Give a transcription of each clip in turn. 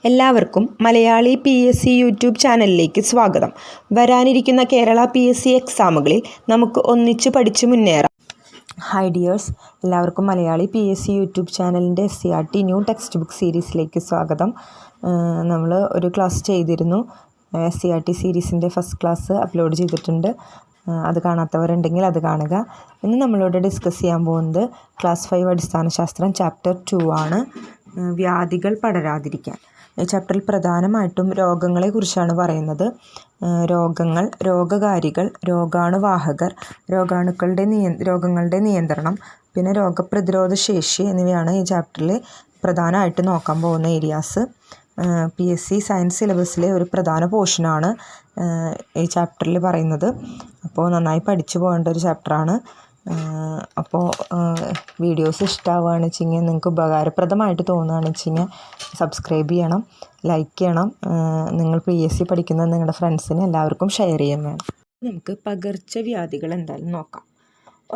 എല്ലാവർക്കും Malayali PSC YouTube ചാനലിലേക്ക് സ്വാഗതം. വരാനിരിക്കുന്ന കേരള PSC എക്സാമുകളിൽ നമുക്ക് ഒന്നിച്ച് പഠിച്ചു മുന്നേറാം. ഹായ് ഡിയേഴ്സ്, എല്ലാവർക്കും മലയാളി PSC യൂട്യൂബ് ചാനലിൻ്റെ SCERT ന്യൂ ടെക്സ്റ്റ് ബുക്ക് സീരീസിലേക്ക് സ്വാഗതം. നമ്മൾ ഒരു ക്ലാസ് ചെയ്തിരുന്നു. SCERT സീരീസിൻ്റെ ഫസ്റ്റ് ക്ലാസ് അപ്ലോഡ് ചെയ്തിട്ടുണ്ട്. അത് കാണാത്തവരുണ്ടെങ്കിൽ അത് കാണുക. ഇന്ന് നമ്മളോട് ഡിസ്കസ് ചെയ്യാൻ പോകുന്നത് ക്ലാസ് 5 അടിസ്ഥാന ശാസ്ത്രം ചാപ്റ്റർ 2 ആണ്. വ്യാധികൾ പടരാതിരിക്കാൻ. ഈ ചാപ്റ്ററിൽ പ്രധാനമായിട്ടും രോഗങ്ങളെക്കുറിച്ചാണ് പറയുന്നത്. രോഗങ്ങൾ, രോഗകാരികൾ, രോഗാണുവാഹകർ, രോഗങ്ങളുടെ നിയന്ത്രണം, പിന്നെ രോഗപ്രതിരോധ ശേഷി എന്നിവയാണ് ഈ ചാപ്റ്ററിൽ പ്രധാനമായിട്ട് നോക്കാൻ പോകുന്ന ഏരിയാസ്. PSC സയൻസ് സിലബസിലെ ഒരു പ്രധാന പോർഷനാണ് ഈ ചാപ്റ്ററിൽ പറയുന്നത്. അപ്പോൾ നന്നായി പഠിച്ചു പോകേണ്ട ഒരു ചാപ്റ്ററാണ്. അപ്പോൾ വീഡിയോസ് ഇഷ്ടമാവുകയാണെന്ന് വെച്ചെങ്കിൽ, നിങ്ങൾക്ക് ഉപകാരപ്രദമായിട്ട് തോന്നുകയാണെന്ന് വെച്ചെങ്കിൽ സബ്സ്ക്രൈബ് ചെയ്യണം, ലൈക്ക് ചെയ്യണം. നിങ്ങൾ PSC പഠിക്കുന്ന നിങ്ങളുടെ ഫ്രണ്ട്സിന് എല്ലാവർക്കും ഷെയർ ചെയ്യാൻ വേണം. നമുക്ക് പകർച്ചവ്യാധികൾ എന്തായാലും നോക്കാം.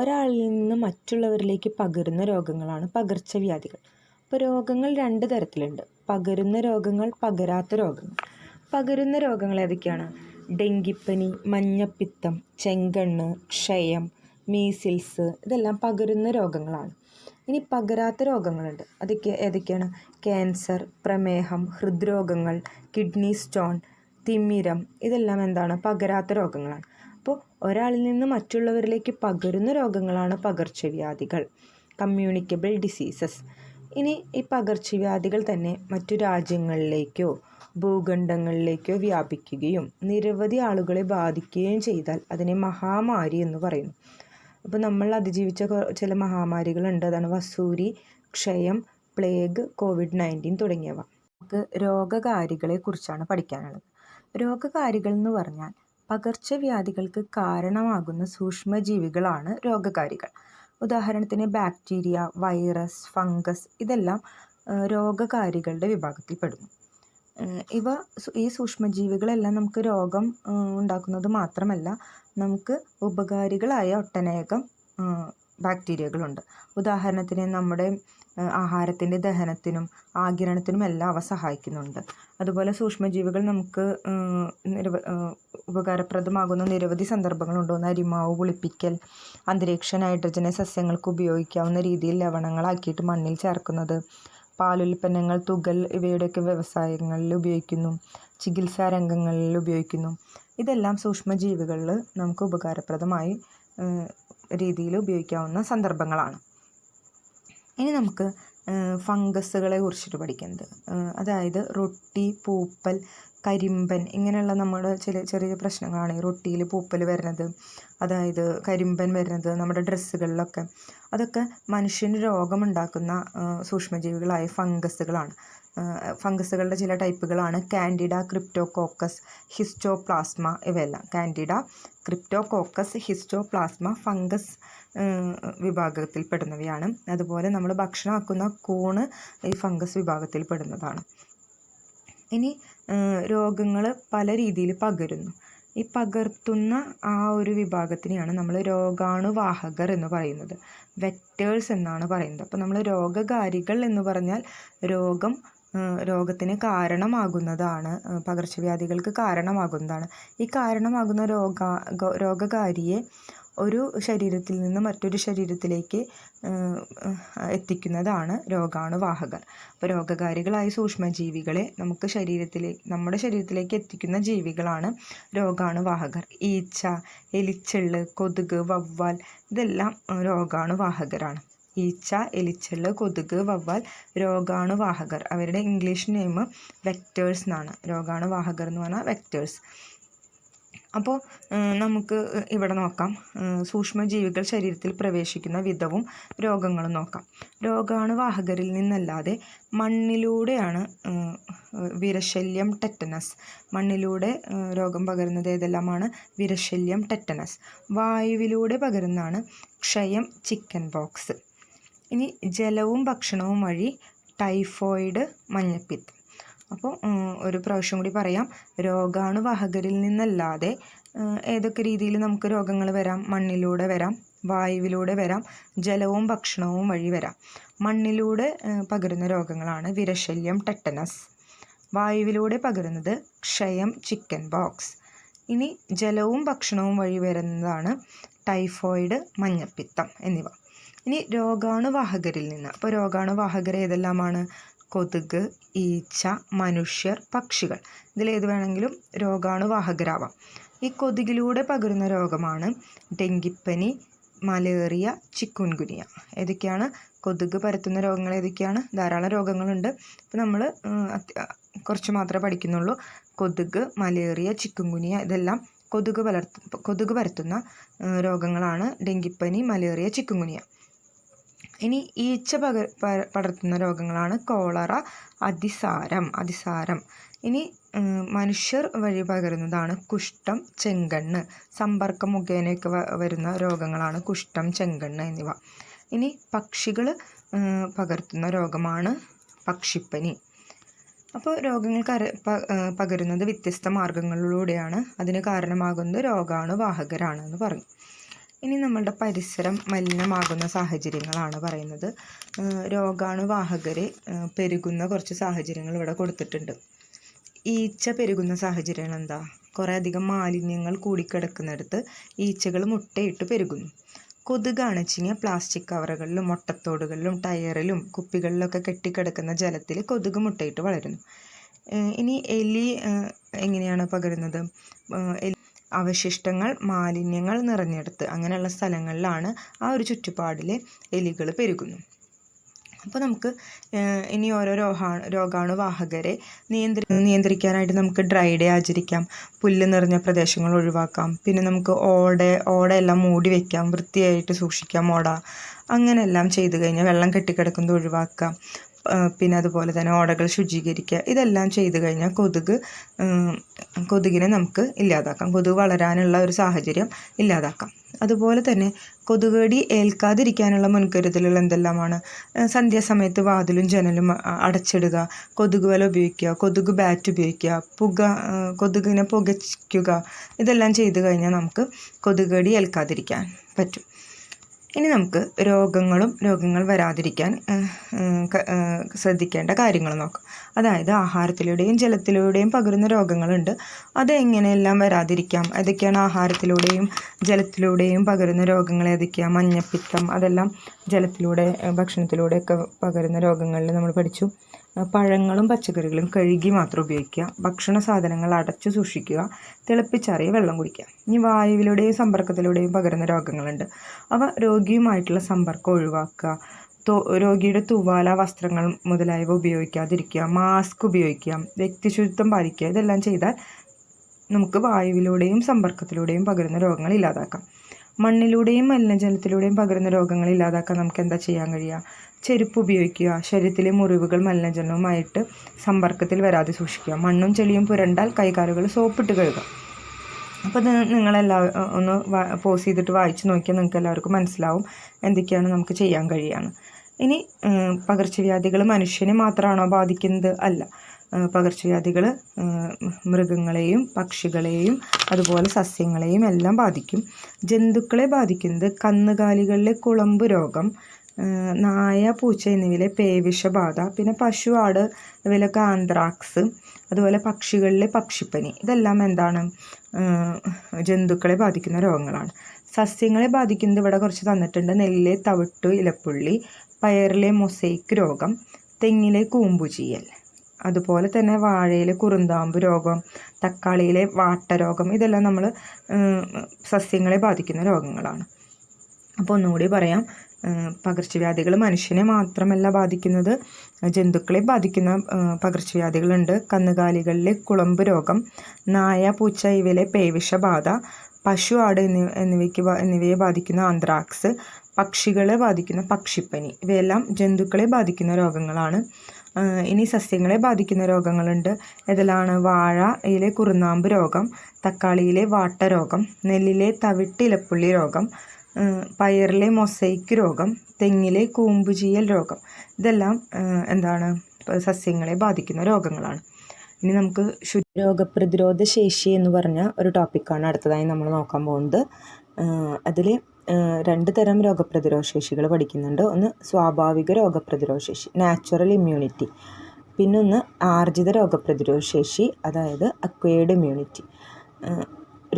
ഒരാളിൽ നിന്ന് മറ്റുള്ളവരിലേക്ക് പകരുന്ന രോഗങ്ങളാണ് പകർച്ചവ്യാധികൾ. ഇപ്പോൾ രോഗങ്ങൾ 2 തരത്തിലുണ്ട്: പകരുന്ന രോഗങ്ങൾ, പകരാത്ത രോഗങ്ങൾ. പകരുന്ന രോഗങ്ങൾ ഏതൊക്കെയാണ്? ഡെങ്കിപ്പനി, മഞ്ഞപ്പിത്തം, ചെങ്കണ്ണ്, ക്ഷയം, മീസിൽസ്, ഇതെല്ലാം പകരുന്ന രോഗങ്ങളാണ്. ഇനി പകരാത്ത രോഗങ്ങളുണ്ട്. ഏതൊക്കെയാണ്? ക്യാൻസർ, പ്രമേഹം, ഹൃദ്രോഗങ്ങൾ, കിഡ്നി സ്റ്റോൺ, തിമിരം, ഇതെല്ലാം എന്താണ്? പകരാത്ത രോഗങ്ങളാണ്. അപ്പോൾ ഒരാളിൽ നിന്ന് മറ്റുള്ളവരിലേക്ക് പകരുന്ന രോഗങ്ങളാണ് പകർച്ചവ്യാധികൾ, കമ്മ്യൂണിക്കബിൾ ഡിസീസസ്. ഇനി ഈ പകർച്ചവ്യാധികൾ തന്നെ മറ്റു രാജ്യങ്ങളിലേക്കോ ഭൂഖണ്ഡങ്ങളിലേക്കോ വ്യാപിക്കുകയും നിരവധി ആളുകളെ ബാധിക്കുകയും ചെയ്താൽ അതിനെ മഹാമാരി എന്ന് പറയുന്നു. അപ്പോൾ നമ്മൾ അതിജീവിച്ച ചില മഹാമാരികളുണ്ട്. അതാണ് വസൂരി, ക്ഷയം, പ്ലേഗ്, COVID-19 തുടങ്ങിയവ. നമുക്ക് രോഗകാരികളെ കുറിച്ചാണ് പഠിക്കാനുള്ളത്. രോഗകാരികൾ എന്ന് പറഞ്ഞാൽ പകർച്ചവ്യാധികൾക്ക് കാരണമാകുന്ന സൂക്ഷ്മജീവികളാണ് രോഗകാരികൾ. ഉദാഹരണത്തിന് ബാക്ടീരിയ, വൈറസ്, ഫംഗസ്, ഇതെല്ലാം രോഗകാരികളുടെ വിഭാഗത്തിൽ പെടുന്നു. ഈ സൂക്ഷ്മജീവികളെല്ലാം നമുക്ക് രോഗം ഉണ്ടാക്കുന്നത് മാത്രമല്ല, നമുക്ക് ഉപകാരികളായ ഒട്ടനേകം ബാക്ടീരിയകളുണ്ട്. ഉദാഹരണത്തിന് നമ്മുടെ ആഹാരത്തിൻ്റെ ദഹനത്തിനും ആഗിരണത്തിനും എല്ലാം അവ സഹായിക്കുന്നുണ്ട്. അതുപോലെ സൂക്ഷ്മജീവികൾ നമുക്ക് ഉപകാരപ്രദമാകുന്ന നിരവധി സന്ദർഭങ്ങളുണ്ട്. അരിമാവ് പുളിപ്പിക്കൽ, അന്തരീക്ഷ നൈട്രജനെ സസ്യങ്ങൾക്ക് ഉപയോഗിക്കാവുന്ന രീതിയിൽ ലവണങ്ങളാക്കിയിട്ട് മണ്ണിൽ ചേർക്കുന്നത്, പാലുൽപ്പന്നങ്ങൾ, തുകൽ ഇവയുടെയൊക്കെ വ്യവസായങ്ങളിൽ ഉപയോഗിക്കുന്നു, ചികിത്സാ രംഗങ്ങളിൽ ഉപയോഗിക്കുന്നു. ഇതെല്ലാം സൂക്ഷ്മജീവികളിൽ നമുക്ക് ഉപകാരപ്രദമായി രീതിയിൽ ഉപയോഗിക്കാവുന്ന സന്ദർഭങ്ങളാണ്. ഇനി നമുക്ക് ഫംഗസുകളെ കുറിച്ചിട്ട് പഠിക്കുന്നത്. അതായത് റൊട്ടി, പൂപ്പൽ, കരിമ്പൻ, ഇങ്ങനെയുള്ള നമ്മുടെ ചെറിയ പ്രശ്നങ്ങളാണ് ഈ റൊട്ടിയിൽ പൂപ്പൽ വരുന്നത്, അതായത് കരിമ്പൻ വരുന്നത് നമ്മുടെ ഡ്രസ്സുകളിലൊക്കെ. അതൊക്കെ മനുഷ്യന് രോഗമുണ്ടാക്കുന്ന സൂക്ഷ്മജീവികളായ ഫംഗസുകളാണ്. ഫംഗസുകളുടെ ചില ടൈപ്പുകളാണ് കാൻഡിഡ, ക്രിപ്റ്റോകോക്കസ്, ഹിസ്റ്റോപ്ലാസ്മ, ഇവയെല്ലാം. കാൻഡിഡ, ക്രിപ്റ്റോകോക്കസ്, ഹിസ്റ്റോപ്ലാസ്മ ഫംഗസ് വിഭാഗത്തിൽ പെടുന്നവയാണ്. അതുപോലെ നമ്മൾ ഭക്ഷണമാക്കുന്ന കൂണ് ഈ ഫംഗസ് വിഭാഗത്തിൽ പെടുന്നതാണ്. ഇനി രോഗങ്ങൾ പല രീതിയിൽ പകരുന്നു. ഈ പകർത്തുന്ന ആ ഒരു വിഭാഗത്തിനെയാണ് നമ്മൾ രോഗാണുവാഹകർ എന്ന് പറയുന്നത്, വെക്റ്റേഴ്സ് എന്നാണ് പറയുന്നത്. അപ്പോൾ നമ്മൾ രോഗകാരികൾ എന്ന് പറഞ്ഞാൽ രോഗത്തിന് കാരണമാകുന്നതാണ്, പകർച്ചവ്യാധികൾക്ക് കാരണമാകുന്നതാണ്. ഈ കാരണമാകുന്ന രോഗകാരിയെ ഒരു ശരീരത്തിൽ നിന്ന് മറ്റൊരു ശരീരത്തിലേക്ക് എത്തിക്കുന്നതാണ് രോഗാണുവാഹകർ. അപ്പോൾ രോഗകാരികളായ സൂക്ഷ്മജീവികളെ നമ്മുടെ ശരീരത്തിലേക്ക് എത്തിക്കുന്ന ജീവികളാണ് രോഗാണുവാഹകർ. ഈച്ച, എലിച്ചെള്ള്, കൊതുക്, വവ്വാൽ, ഇതെല്ലാം രോഗാണുവാഹകരാണ്. ഈച്ച, എലിച്ചെള്ള്, കൊതുക്, വവ്വാൽ രോഗാണുവാഹകർ. അവരുടെ ഇംഗ്ലീഷ് നെയിം വെക്റ്റേഴ്സ് എന്നാണ്. രോഗാണുവാഹകർ എന്ന് പറഞ്ഞാൽ വെക്റ്റേഴ്സ്. അപ്പോൾ നമുക്ക് ഇവിടെ നോക്കാം, സൂക്ഷ്മജീവികൾ ശരീരത്തിൽ പ്രവേശിക്കുന്ന വിധവും രോഗങ്ങളും നോക്കാം. രോഗാണുവാഹകരിൽ നിന്നല്ലാതെ മണ്ണിലൂടെയാണ് വിരശല്യം, ടെറ്റനസ്. മണ്ണിലൂടെ രോഗം പകരുന്നത് ഏതെല്ലാമാണ്? വിരശല്യം, ടെറ്റനസ്. വായുവിലൂടെ പകരുന്നതാണ് ക്ഷയം, ചിക്കൻ പോക്സ്. ഇനി ജലവും ഭക്ഷണവും വഴി ടൈഫോയിഡ്, മഞ്ഞപ്പിത്തം. അപ്പോൾ ഒരു പ്രാവശ്യം കൂടി പറയാം. രോഗാണുവാഹകരിൽ നിന്നല്ലാതെ ഏതൊക്കെ രീതിയിൽ നമുക്ക് രോഗങ്ങൾ വരാം? മണ്ണിലൂടെ വരാം, വായുവിലൂടെ വരാം, ജലവും ഭക്ഷണവും വഴി വരാം. മണ്ണിലൂടെ പകരുന്ന രോഗങ്ങളാണ് വിരശല്യം, ടെറ്റനസ്. വായുവിലൂടെ പകരുന്നത് ക്ഷയം, ചിക്കൻ പോക്സ്. ഇനി ജലവും ഭക്ഷണവും വഴി വരുന്നതാണ് ടൈഫോയിഡ്, മഞ്ഞപ്പിത്തം എന്നിവ. ഇനി രോഗാണുവാഹകരിൽ നിന്ന്, അപ്പോൾ രോഗാണുവാഹകർ ഏതെല്ലാമാണ്? കൊതുക്, ഈച്ച, മനുഷ്യർ, പക്ഷികൾ. ഇതിലേത് വേണമെങ്കിലും രോഗാണുവാഹകരാവാം. ഈ കൊതുകിലൂടെ പകരുന്ന രോഗമാണ് ഡെങ്കിപ്പനി, മലേറിയ, ചിക്കുൻ ഗുനിയ. ഏതൊക്കെയാണ് കൊതുക് പരത്തുന്ന രോഗങ്ങൾ? ഏതൊക്കെയാണ്? ധാരാളം രോഗങ്ങളുണ്ട്. അപ്പോൾ നമ്മൾ കുറച്ച് മാത്രമേ പഠിക്കുന്നുള്ളൂ. കൊതുക്, മലേറിയ, ചിക്കുൻ ഗുനിയ ഇതെല്ലാം കൊതുക് പരത്തുന്ന രോഗങ്ങളാണ്. ഡെങ്കിപ്പനി, മലേറിയ, ചിക്കുൻ ഗുനിയ. ഇനി ഈച്ച പടർത്തുന്ന രോഗങ്ങളാണ് കോളറ, അതിസാരം. ഇനി മനുഷ്യർ വഴി പകരുന്നതാണ് കുഷ്ഠം, ചെങ്കണ്ണ്. സമ്പർക്കം മുഖേനയൊക്കെ വരുന്ന രോഗങ്ങളാണ് കുഷ്ഠം, ചെങ്കണ്ണ് എന്നിവ. ഇനി പക്ഷികൾ പകർത്തുന്ന രോഗമാണ് പക്ഷിപ്പനി. അപ്പോൾ രോഗങ്ങൾ പകരുന്നത് വ്യത്യസ്ത മാർഗങ്ങളിലൂടെയാണ്. അതിന് കാരണമാകുന്നത് രോഗാണുവാഹകരാണെന്ന് പറഞ്ഞു. ഇനി നമ്മളുടെ പരിസരം മലിനമാകുന്ന സാഹചര്യങ്ങളാണ് പറയുന്നത്. രോഗാണുവാഹകർ പെരുകുന്ന കുറച്ച് സാഹചര്യങ്ങൾ ഇവിടെ കൊടുത്തിട്ടുണ്ട്. ഈച്ച പെരുകുന്ന സാഹചര്യങ്ങൾ എന്താ? കുറേ അധികം മാലിന്യങ്ങൾ കൂടിക്കിടക്കുന്നിടത്ത് ഈച്ചകൾ മുട്ടയിട്ട് പെരുകുന്നു. കൊതുകാണ് വെച്ചാൽ പ്ലാസ്റ്റിക് കവറുകളിലും മുട്ടത്തോടുകളിലും ടയറിലും കുപ്പികളിലൊക്കെ കെട്ടിക്കിടക്കുന്ന ജലത്തിൽ കൊതുക് മുട്ടയിട്ട് വളരുന്നു. ഇനി എലി എങ്ങനെയാണ് പകരുന്നത്? അവശിഷ്ടങ്ങൾ, മാലിന്യങ്ങൾ നിറഞ്ഞെടുത്ത് അങ്ങനെയുള്ള സ്ഥലങ്ങളിലാണ് ആ ഒരു ചുറ്റുപാടിൽ എലികൾ പെരുകുന്നു. അപ്പോൾ നമുക്ക് ഇനി ഓരോ രോഗാണുവാഹകരെ നിയന്ത്രിക്കാനായിട്ട് നമുക്ക് ഡ്രൈ ഡേ ആചരിക്കാം. പുല്ല് നിറഞ്ഞ പ്രദേശങ്ങൾ ഒഴിവാക്കാം. പിന്നെ നമുക്ക് ഓടയെല്ലാം മൂടി വയ്ക്കാം, വൃത്തിയായിട്ട് സൂക്ഷിക്കാം ഓട. അങ്ങനെയെല്ലാം ചെയ്തു കഴിഞ്ഞാൽ വെള്ളം കെട്ടിക്കിടക്കുന്നത് ഒഴിവാക്കാം. പിന്നെ അതുപോലെ തന്നെ ഓടകൾ ശുചീകരിക്കുക. ഇതെല്ലാം ചെയ്തു കഴിഞ്ഞാൽ കൊതുകിനെ നമുക്ക് ഇല്ലാതാക്കാം. കൊതുക് വളരാനുള്ള ഒരു സാഹചര്യം ഇല്ലാതാക്കാം. അതുപോലെ തന്നെ കൊതുകടി ഏൽക്കാതിരിക്കാനുള്ള മുൻകരുതലുകൾ എന്തെല്ലാമാണ്? സന്ധ്യാസമയത്ത് വാതിലും ജനലും അടച്ചിടുക, കൊതുക് വല ഉപയോഗിക്കുക, കൊതുക് ബാറ്റ് ഉപയോഗിക്കുക, കൊതുകിനെ പുകയ്ക്കുക. ഇതെല്ലാം ചെയ്തു കഴിഞ്ഞാൽ നമുക്ക് കൊതുകടി ഏൽക്കാതിരിക്കാൻ പറ്റും. ഇനി നമുക്ക് രോഗങ്ങൾ വരാതിരിക്കാൻ ശ്രദ്ധിക്കേണ്ട കാര്യങ്ങൾ നോക്കാം. അതായത് ആഹാരത്തിലൂടെയും ജലത്തിലൂടെയും പകരുന്ന രോഗങ്ങളുണ്ട്. അതെങ്ങനെയെല്ലാം വരാതിരിക്കാം? ഏതൊക്കെയാണ് ആഹാരത്തിലൂടെയും ജലത്തിലൂടെയും പകരുന്ന രോഗങ്ങൾ? ഏതൊക്കെയാണ്? മഞ്ഞപ്പിത്തം, അതെല്ലാം ജലത്തിലൂടെ ഭക്ഷണത്തിലൂടെയൊക്കെ പകരുന്ന രോഗങ്ങളിൽ നമ്മൾ പഠിച്ചു. പഴങ്ങളും പച്ചക്കറികളും കഴുകി മാത്രം ഉപയോഗിക്കുക. ഭക്ഷണ സാധനങ്ങൾ അടച്ചു സൂക്ഷിക്കുക. തിളപ്പിച്ചാറിയ വെള്ളം കുടിക്കുക. ഇനി വായുവിലൂടെയും സമ്പർക്കത്തിലൂടെയും പകരുന്ന രോഗങ്ങളുണ്ട്. അവ രോഗിയുമായിട്ടുള്ള സമ്പർക്കം ഒഴിവാക്കുക. രോഗിയുടെ തൂവാല, വസ്ത്രങ്ങൾ മുതലായവ ഉപയോഗിക്കാതിരിക്കുക. മാസ്ക് ഉപയോഗിക്കുക. വ്യക്തിശുചിത്വം പാലിക്കുക. ഇതെല്ലാം ചെയ്താൽ നമുക്ക് വായുവിലൂടെയും സമ്പർക്കത്തിലൂടെയും പകരുന്ന രോഗങ്ങൾ ഇല്ലാതാക്കാം. മണ്ണിലൂടെയും മലിനജലത്തിലൂടെയും പകരുന്ന രോഗങ്ങൾ ഇല്ലാതാക്കാൻ നമുക്ക് എന്താ ചെയ്യാൻ കഴിയുക? ചെരുപ്പ് ഉപയോഗിക്കുക. ശരീരത്തിലെ മുറിവുകൾ മലിനജലവുമായിട്ട് സമ്പർക്കത്തിൽ വരാതെ സൂക്ഷിക്കുക. മണ്ണും ചെളിയും പുരണ്ടാൽ കൈകാലുകൾ സോപ്പിട്ട് കഴുകുക. അപ്പോൾ നിങ്ങളെല്ലാവരും ഒന്ന് പോസ് ചെയ്തിട്ട് വായിച്ച് നോക്കിയാൽ നിങ്ങൾക്ക് എല്ലാവർക്കും മനസ്സിലാവും എന്തൊക്കെയാണ് നമുക്ക് ചെയ്യാൻ കഴിയുകയാണ്. ഇനി പകർച്ചവ്യാധികൾ മനുഷ്യനെ മാത്രമാണോ ബാധിക്കുന്നത്? അല്ല. പകർച്ചവ്യാധികൾ മൃഗങ്ങളെയും പക്ഷികളെയും അതുപോലെ സസ്യങ്ങളെയും എല്ലാം ബാധിക്കും. ജന്തുക്കളെ ബാധിക്കുന്നത് കന്നുകാലികളിലെ കുളമ്പ് രോഗം, നായ, പൂച്ച എന്നിവയിലെ പേവിഷബാധ, പിന്നെ പശു, ആട് ഇവയിലൊക്കെ ആന്ത്രാക്സ്, അതുപോലെ പക്ഷികളിലെ പക്ഷിപ്പനി. ഇതെല്ലാം എന്താണ്? ജന്തുക്കളെ ബാധിക്കുന്ന രോഗങ്ങളാണ്. സസ്യങ്ങളെ ബാധിക്കുന്നത് ഇവിടെ കുറച്ച് തന്നിട്ടുണ്ട്. നെല്ലിലെ തവിട്ടു ഇലപ്പുള്ളി, പയറിലെ മൊസൈക്ക് രോഗം, തെങ്ങിലെ കൂമ്പുചീയൽ, അതുപോലെ തന്നെ വാഴയിലെ കുറുന്താമ്പ് രോഗം, തക്കാളിയിലെ വാട്ടരോഗം. ഇതെല്ലാം നമ്മൾ സസ്യങ്ങളെ ബാധിക്കുന്ന രോഗങ്ങളാണ്. അപ്പോൾ ഒന്നുകൂടി പറയാം. പകർച്ചവ്യാധികൾ മനുഷ്യനെ മാത്രമല്ല ബാധിക്കുന്നത്, ജന്തുക്കളെ ബാധിക്കുന്ന പകർച്ചവ്യാധികളുണ്ട്. കന്നുകാലികളിലെ കുളമ്പ് രോഗം, നായ, പൂച്ച ഇവയിലെ പേവിഷബാധ, പശു, ആട് എന്നിവയെ ബാധിക്കുന്ന ആന്ത്രാക്സ്, പക്ഷികളെ ബാധിക്കുന്ന പക്ഷിപ്പനി. ഇവയെല്ലാം ജന്തുക്കളെ ബാധിക്കുന്ന രോഗങ്ങളാണ്. ഇനി സസ്യങ്ങളെ ബാധിക്കുന്ന രോഗങ്ങളുണ്ട്. ഏതെല്ലാം? വാഴയിലെ കുറുനാമ്പ് രോഗം, തക്കാളിയിലെ വാട്ടരോഗം, നെല്ലിലെ തവിട്ടിലപ്പുള്ളി രോഗം, പയറിലെ മൊസൈക്ക് രോഗം, തെങ്ങിലെ കൂമ്പുചീയൽ രോഗം. ഇതെല്ലാം എന്താണ്? സസ്യങ്ങളെ ബാധിക്കുന്ന രോഗങ്ങളാണ്. ഇനി നമുക്ക് രോഗപ്രതിരോധ ശേഷി എന്ന് പറഞ്ഞ ഒരു ടോപ്പിക്കാണ് അടുത്തതായി നമ്മൾ നോക്കാൻ പോകുന്നത്. അതിൽ 2 തരം രോഗപ്രതിരോധ ശേഷികൾ പഠിക്കുന്നുണ്ട്. ഒന്ന് സ്വാഭാവിക രോഗപ്രതിരോധ ശേഷി, നാച്ചുറൽ ഇമ്മ്യൂണിറ്റി. പിന്നൊന്ന് ആർജിത രോഗപ്രതിരോധ ശേഷി, അതായത് അക്വയേർഡ് ഇമ്മ്യൂണിറ്റി.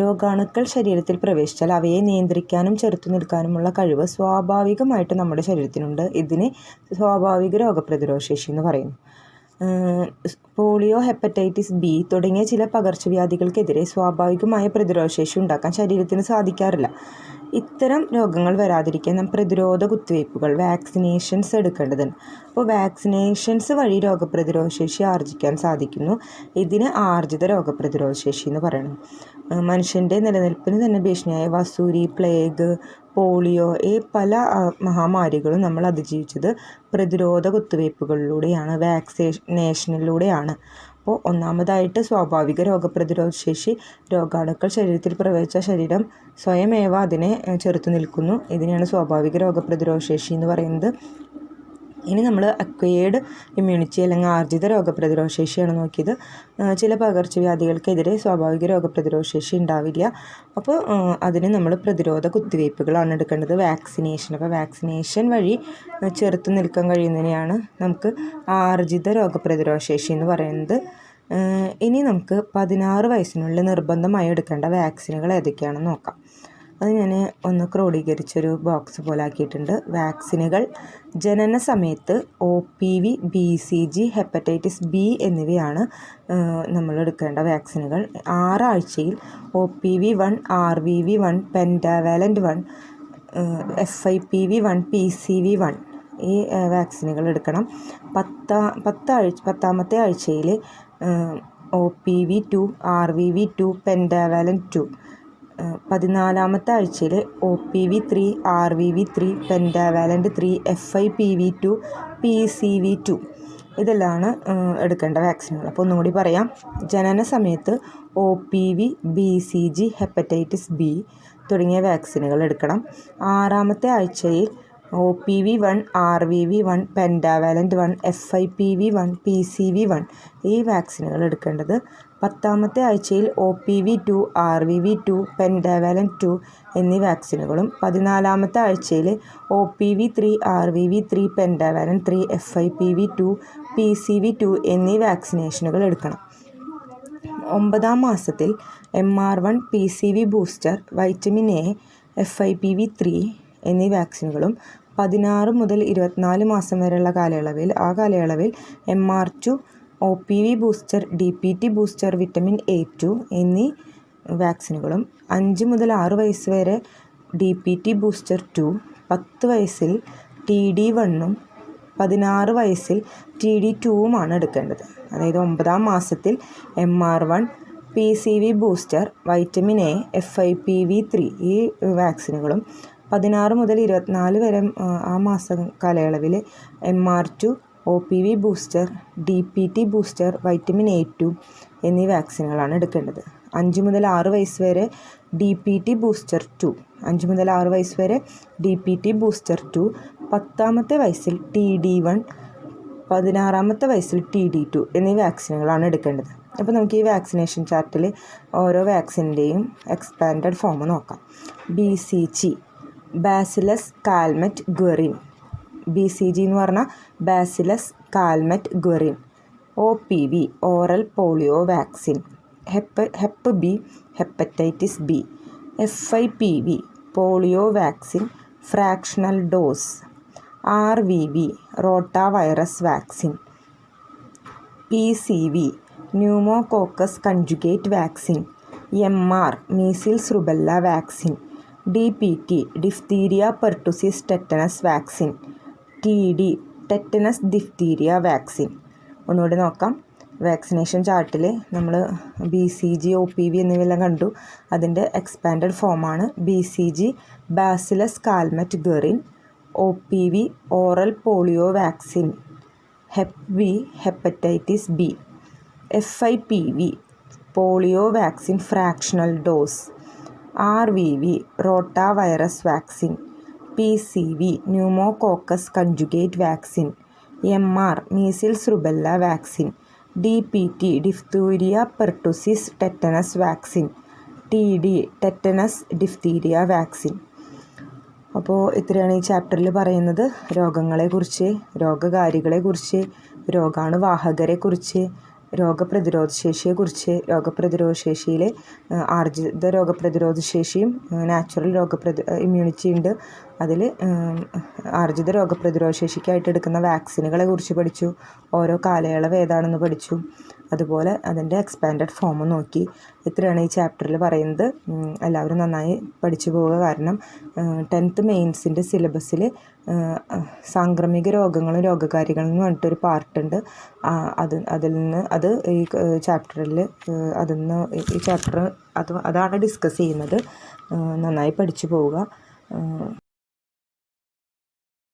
രോഗാണുക്കൾ ശരീരത്തിൽ പ്രവേശിച്ചാൽ അവയെ നിയന്ത്രിക്കാനും ചെറുത്തു നിൽക്കാനുമുള്ള കഴിവ് സ്വാഭാവികമായിട്ട് നമ്മുടെ ശരീരത്തിനുണ്ട്. ഇതിന് സ്വാഭാവിക രോഗപ്രതിരോധ ശേഷി എന്ന് പറയുന്നു. പോളിയോ, ഹെപ്പറ്റൈറ്റിസ് ബി തുടങ്ങിയ ചില പകർച്ചവ്യാധികൾക്കെതിരെ സ്വാഭാവികമായ പ്രതിരോധശേഷി ഉണ്ടാക്കാൻ ശരീരത്തിന് സാധിക്കാറില്ല. ഇത്തരം രോഗങ്ങൾ വരാതിരിക്കാൻ നാം പ്രതിരോധ കുത്തിവയ്പ്പുകൾ, വാക്സിനേഷൻസ് എടുക്കേണ്ടതുണ്ട്. അപ്പോൾ വാക്സിനേഷൻസ് വഴി രോഗപ്രതിരോധ ശേഷി ആർജിക്കാൻ സാധിക്കുന്നു. ഇതിന് ആർജിത രോഗപ്രതിരോധ ശേഷി എന്ന് പറയുന്നു. മനുഷ്യൻ്റെ നിലനിൽപ്പിന് തന്നെ ഭീഷണിയായ വസൂരി, പ്ലേഗ്, പോളിയോ പല മഹാമാരികളും നമ്മൾ അതിജീവിച്ചത് പ്രതിരോധ കുത്തിവയ്പ്പുകളിലൂടെയാണ്, വാക്സിനേഷനിലൂടെയാണ്. അപ്പോൾ ഒന്നാമതായിട്ട് സ്വാഭാവിക രോഗപ്രതിരോധ ശേഷി. രോഗാണുക്കൾ ശരീരത്തിൽ പ്രവേശിച്ച ശരീരം സ്വയമേവ അതിനെ ചെറുത്തു നിൽക്കുന്നു. ഇതിനെയാണ് സ്വാഭാവിക രോഗപ്രതിരോധ ശേഷി എന്ന് പറയുന്നത്. ഇനി നമ്മൾ അക്വയേർഡ് ഇമ്മ്യൂണിറ്റി അല്ലെങ്കിൽ ആർജിത രോഗപ്രതിരോധ ശേഷിയാണ് നോക്കിയത്. ചില പകർച്ചവ്യാധികൾക്കെതിരെ സ്വാഭാവിക രോഗപ്രതിരോധ ശേഷി ഉണ്ടാവില്ല. അപ്പോൾ അതിന് നമ്മൾ പ്രതിരോധ കുത്തിവയ്പ്പുകളാണ് എടുക്കേണ്ടത്, വാക്സിനേഷൻ. അപ്പോൾ വാക്സിനേഷൻ വഴി ചെറുത്ത് നിൽക്കാൻ കഴിയുന്നതിനെയാണ് നമുക്ക് ആർജിത രോഗപ്രതിരോധ ശേഷി എന്ന് പറയുന്നത്. ഇനി നമുക്ക് 16 വയസ്സിനുള്ളിൽ നിർബന്ധമായി എടുക്കേണ്ട വാക്സിനുകൾ ഏതൊക്കെയാണെന്ന് നോക്കാം. അത് ഞാൻ ഒന്ന് ക്രോഡീകരിച്ചൊരു ബോക്സ് പോലെ ആക്കിയിട്ടുണ്ട്. വാക്സിനുകൾ ജനന സമയത്ത് OPV, BCG, ഹെപ്പറ്റൈറ്റിസ് ബി എന്നിവയാണ് നമ്മൾ എടുക്കേണ്ട വാക്സിനുകൾ. 6 ആഴ്ചയിൽ OPV1, RVV1, pentavalent 1, FIPV1, PCV1 ഈ വാക്സിനുകൾ എടുക്കണം. 10ാമത്തെ ആഴ്ചയിൽ OPV2, RVV2, പെൻറ്റാവാലൻ്റ് 2. 14ാമത്തെ ആഴ്ചയിൽ OPV3, RVV3, pentavalent 3, FIPV2, PCV2 ഇതെല്ലാം എടുക്കേണ്ട വാക്സിനുകൾ. അപ്പോൾ ഒന്നുകൂടി പറയാം. ജനന സമയത്ത് OPV, BCG, ഹെപ്പറ്റൈറ്റിസ് ബി തുടങ്ങിയ വാക്സിനുകൾ എടുക്കണം. 6ാമത്തെ ആഴ്ചയിൽ OPV1, RVV1, pentavalent 1, FIPV1, PCV1 ഈ വാക്സിനുകൾ എടുക്കേണ്ടത്. 10ാമത്തെ ആഴ്ചയിൽ OPV2, RVV2, പെൻറ്റാവാലൻ്റ് 2 എന്നീ വാക്സിനുകളും. 14ാമത്തെ ആഴ്ചയിൽ OPV3, RVV3, pentavalent 3, FIPV2, PCV2 എന്നീ വാക്സിനേഷനുകൾ എടുക്കണം. 9ാം മാസത്തിൽ MR1, PCV booster, vitamin A, FIPV3 എന്നീ വാക്സിനുകളും. 16 മുതൽ 24 മാസം വരെയുള്ള കാലയളവിൽ MR2, OPV booster, DPT booster, vitamin A2 എന്നീ വാക്സിനുകളും. 5 മുതൽ 6 വയസ്സ് വരെ DPT ബൂസ്റ്റർ 2, 10 വയസ്സിൽ TD1ഉം 16 വയസ്സിൽ TD2ഉമാണ് എടുക്കേണ്ടത്. അതായത് 9ാം മാസത്തിൽ MR1, PCV booster, vitamin A, FIPV3 ഈ വാക്സിനുകളും. 16 മുതൽ 24 വരെ ആ കാലയളവിൽ MR2, OPV booster, DPT booster, vitamin A2 എന്നീ വാക്സിനുകളാണ് എടുക്കേണ്ടത്. 5 മുതൽ 6 വയസ്സ് വരെ DPT ബൂസ്റ്റർ 2, 5 മുതൽ 6 വയസ്സ് വരെ DPT ബൂസ്റ്റർ 2, 10ാമത്തെ വയസ്സിൽ TD1, 16ാമത്തെ വയസ്സിൽ TD2 എന്നീ വാക്സിനുകളാണ് എടുക്കേണ്ടത്. അപ്പോൾ നമുക്ക് ഈ വാക്സിനേഷൻ ചാർട്ടിൽ ഓരോ വാക്സിൻ്റെയും എക്സ്പാൻഡഡ് ഫോം നോക്കാം. BCG, bacillus Calmette ഗ്വറിൻ. BCG എന്ന് പറഞ്ഞാൽ bacillus Calmette Guerin. OPV, oral polio vaccine. Hep B, hepatitis B. FIPV, polio vaccine, fractional dose. RVV, rota virus vaccine. PCV, pneumococcus conjugate vaccine. MR, measles rubella vaccine. DPT, diphtheria pertussis tetanus vaccine. TD, tetanus diphtheria vaccine. ഒന്നുകൂടി നോക്കാം. Vaccination ചാർട്ടിൽ നമ്മൾ BCG, OPV എന്നിവയെല്ലാം കണ്ടു. അതിൻ്റെ expanded ഫോമാണ് BCG, bacillus Calmette Guerin. OPV, oral polio vaccine. Hep B, hepatitis B. FIPV, polio vaccine, fractional dose. RVV, rota virus vaccine. PCV, pneumococcus conjugate vaccine. MR, measles rubella vaccine. DPT, diphtheria pertussis tetanus vaccine. TD, tetanus diphtheria vaccine. അപ്പോൾ ഇത്രയാണ് ഈ ചാപ്റ്ററിൽ പറയുന്നത്. രോഗങ്ങളെക്കുറിച്ച്, രോഗകാരികളെക്കുറിച്ച്, രോഗാണുവാഹകരെക്കുറിച്ച്, രോഗപ്രതിരോധ ശേഷിയെക്കുറിച്ച്, രോഗപ്രതിരോധ ശേഷിയിൽ ആർജിത രോഗപ്രതിരോധ ശേഷിയും natural immunity ഉണ്ട്. അതിൽ ആർജിത രോഗപ്രതിരോധ ശേഷിക്കായിട്ട് എടുക്കുന്ന വാക്സിനുകളെ കുറിച്ച് പഠിച്ചു. ഓരോ കാലയളവ് ഏതാണെന്ന് പഠിച്ചു. അതുപോലെ അതിൻ്റെ എക്സ്പാൻഡഡ് ഫോം നോക്കി. ഇത്രയാണ് ഈ ചാപ്റ്ററിൽ പറയുന്നത്. എല്ലാവരും നന്നായി പഠിച്ചു പോവുക. കാരണം 10th മെയിൻസിൻ്റെ സിലബസിൽ സാംക്രമിക രോഗങ്ങളും രോഗകാരികളും എന്ന് പറഞ്ഞിട്ടൊരു പാർട്ടുണ്ട്. അത് ഈ ചാപ്റ്ററിൽ ഈ ചാപ്റ്റർ അതാണ് ഡിസ്കസ് ചെയ്യുന്നത്. നന്നായി പഠിച്ചു പോവുക.